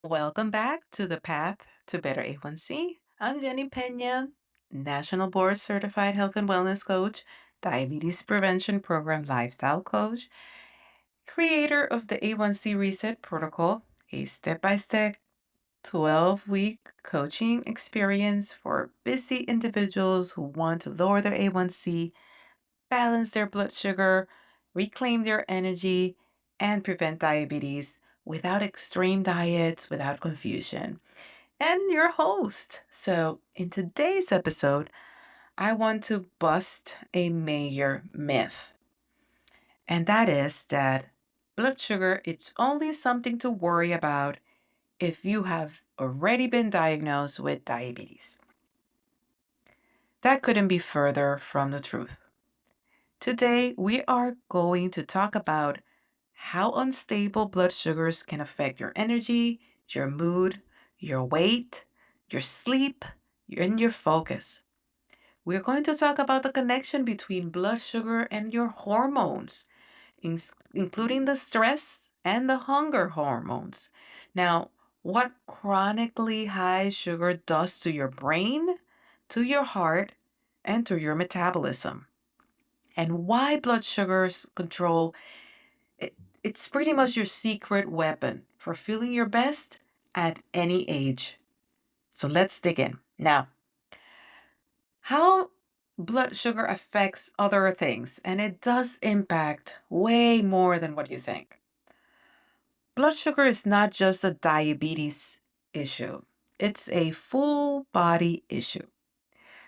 Welcome back to the Path to Better A1C. I'm Jenny Pena, National Board Certified Health and Wellness Coach, Diabetes Prevention Program Lifestyle Coach, creator of the A1C Reset Protocol, a step by step 12-week coaching experience for busy individuals who want to lower their A1C, balance their blood sugar, reclaim their energy, and prevent diabetes without extreme diets, without confusion. And your host. So, in today's episode, I want to bust a major myth, and that is that blood sugar it's only something to worry about if you have already been diagnosed with diabetes. That couldn't be further from the truth. Today, we are going to talk about how unstable blood sugars can affect your energy, your mood, your weight, your sleep, and your focus. We're going to talk about the connection between blood sugar and your hormones, including the stress and the hunger hormones. Now, what chronically high sugar does to your brain, to your heart, and to your metabolism, and why blood sugars control it's pretty much your secret weapon for feeling your best at any age. So let's dig in. Now, how blood sugar affects other things, and it does impact way more than what you think. Blood sugar is not just a diabetes issue, it's a full body issue.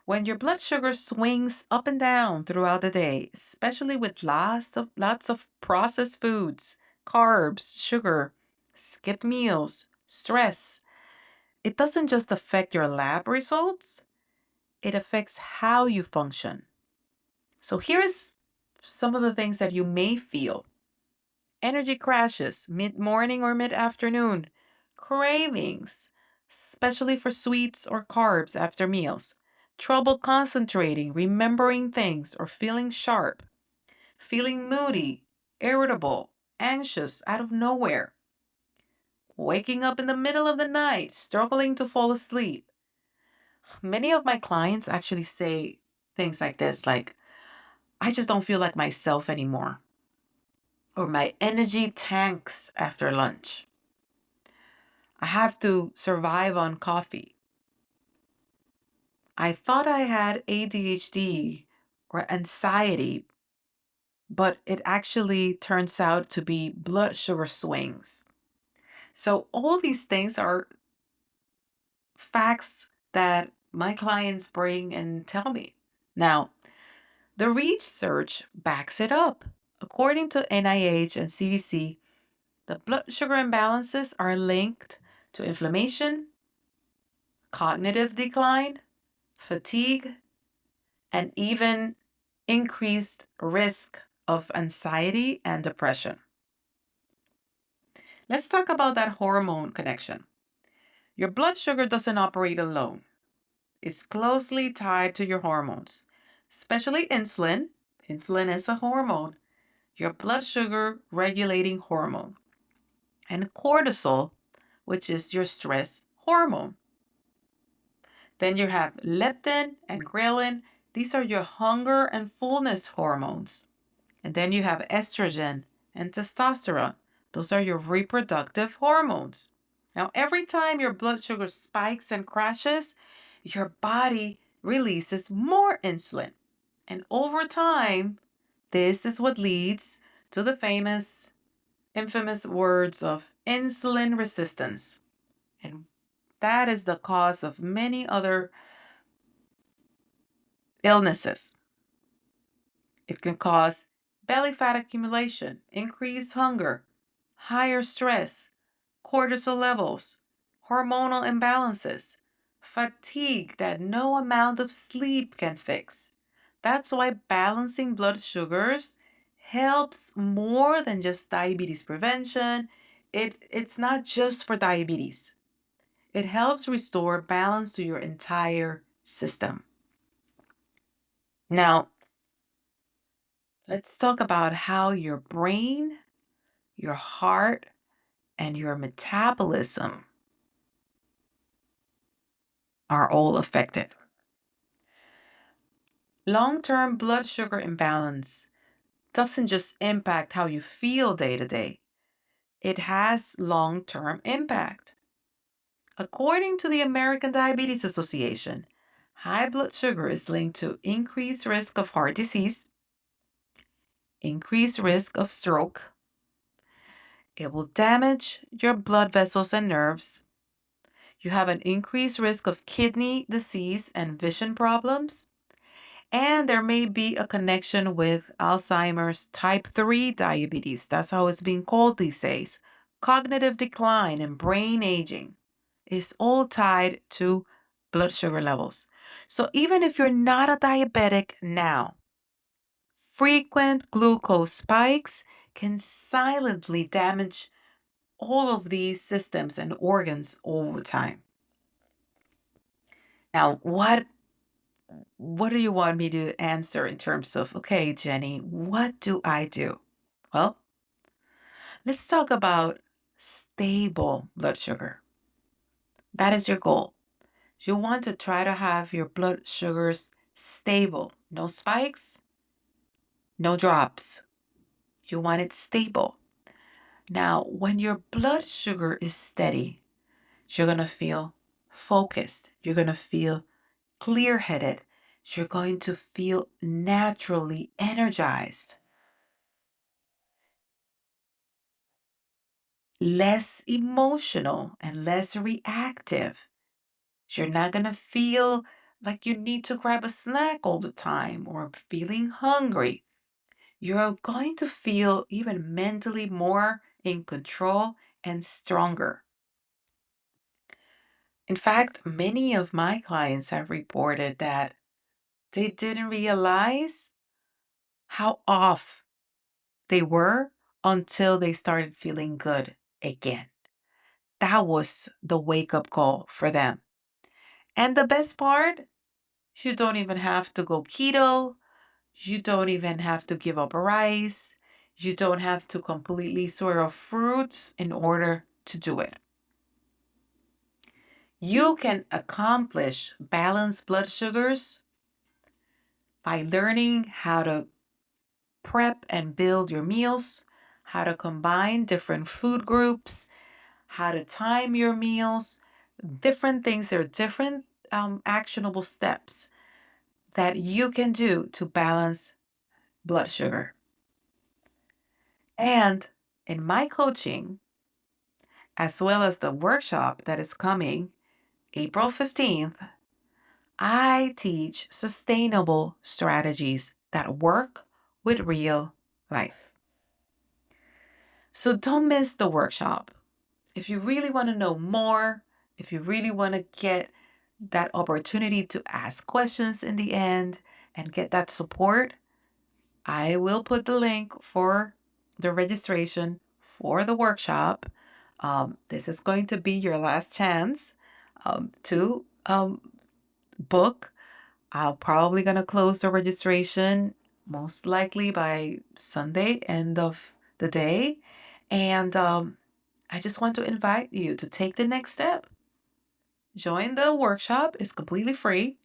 When your blood sugar swings up and down throughout the day, especially with lots of processed foods, carbs, sugar, skipped meals, stress, it doesn't just affect your lab results, it affects how you function. So here's some of the things that you may feel. Energy crashes mid-morning or mid-afternoon, cravings, especially for sweets or carbs after meals, trouble concentrating, remembering things, or feeling sharp, feeling moody, irritable, anxious out of nowhere, waking up in the middle of the night, struggling to fall asleep. Many of my clients actually say things like this, like, I just don't feel like myself anymore, or my energy tanks after lunch. I have to survive on coffee. I thought I had ADHD or anxiety, but it actually turns out to be blood sugar swings. So, all these things are facts that my clients bring and tell me. Now, the research backs it up. According to NIH and CDC, the blood sugar imbalances are linked to inflammation, cognitive decline, fatigue, and even increased risk of anxiety and depression. Let's talk about that hormone connection. Your blood sugar doesn't operate alone. It's closely tied to your hormones, especially insulin. Insulin is a hormone, your blood sugar regulating hormone, and cortisol, which is your stress hormone. Then you have leptin and ghrelin. These are your hunger and fullness hormones. And then you have estrogen and testosterone. Those are your reproductive hormones. Now, every time your blood sugar spikes and crashes, your body releases more insulin. And over time, this is what leads to the infamous words of insulin resistance. And that is the cause of many other illnesses. It can cause belly fat accumulation, increased hunger, higher stress, cortisol levels, hormonal imbalances, fatigue that no amount of sleep can fix. That's why balancing blood sugars helps more than just diabetes prevention. It's not just for diabetes. It helps restore balance to your entire system. Now, let's talk about how your brain, your heart, and your metabolism are all affected. Long-term blood sugar imbalance doesn't just impact how you feel day to day, it has long-term impact. According to the American Diabetes Association, high blood sugar is linked to increased risk of heart disease, increased risk of stroke. It will damage your blood vessels and nerves. You have an increased risk of kidney disease and vision problems. And there may be a connection with Alzheimer's type 3 diabetes. That's how it's being called these days. Cognitive decline and brain aging is all tied to blood sugar levels. So even if you're not a diabetic now, frequent glucose spikes can silently damage all of these systems and organs over time. Now, what do you want me to answer in terms of, okay, Jenny, what do I do? Well, let's talk about stable blood sugar. That is your goal. You want to try to have your blood sugars stable. No spikes, no drops. You want it stable. Now, when your blood sugar is steady, you're going to feel focused. You're going to feel clear headed. You're going to feel naturally energized, less emotional, and less reactive. You're not going to feel like you need to grab a snack all the time or feeling hungry. You're going to feel even mentally more in control and stronger. In fact, many of my clients have reported that they didn't realize how off they were until they started feeling good again. That was the wake up call for them. And the best part, you don't even have to go keto. You don't even have to give up rice. You don't have to completely sort of fruits in order to do it. You can accomplish balanced blood sugars by learning how to prep and build your meals, how to combine different food groups, how to time your meals, different things. There are different actionable steps that you can do to balance blood sugar. And in my coaching, as well as the workshop that is coming April 15th, I teach sustainable strategies that work with real life. So don't miss the workshop. If you really want to know more, if you really want to get that opportunity to ask questions in the end and get that support, I will put the link for the registration for the workshop. This is going to be your last chance to book. I'm probably going to close the registration most likely by Sunday, end of the day. And I just want to invite you to take the next step. Join the workshop. It's completely free.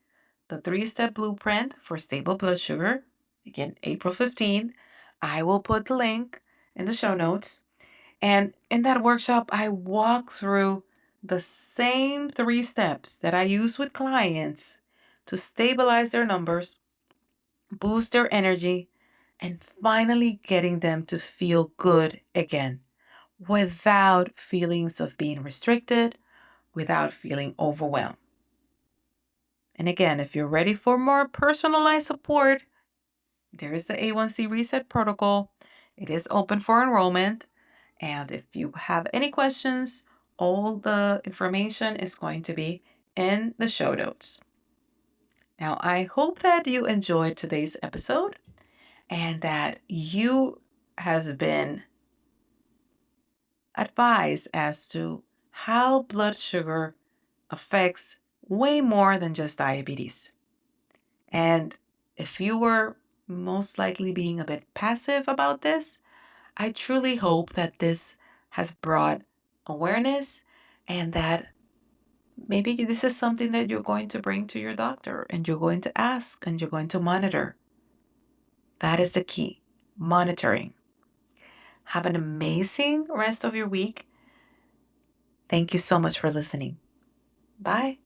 The 3-step blueprint for stable blood sugar. Again, April 15th. I will put the link in the show notes. And in that workshop, I walk through the same 3 steps that I use with clients to stabilize their numbers, boost their energy, and finally getting them to feel good again without feelings of being restricted, without feeling overwhelmed. And again, if you're ready for more personalized support, there is the A1C Reset Protocol. It is open for enrollment. And if you have any questions, all the information is going to be in the show notes. Now, I hope that you enjoyed today's episode and that you have been advised as to how blood sugar affects way more than just diabetes. And if you were most likely being a bit passive about this, I truly hope that this has brought awareness and that Maybe this is something that you're going to bring to your doctor and you're going to ask and you're going to monitor. That is the key, monitoring. Have an amazing rest of your week. Thank you so much for listening. Bye.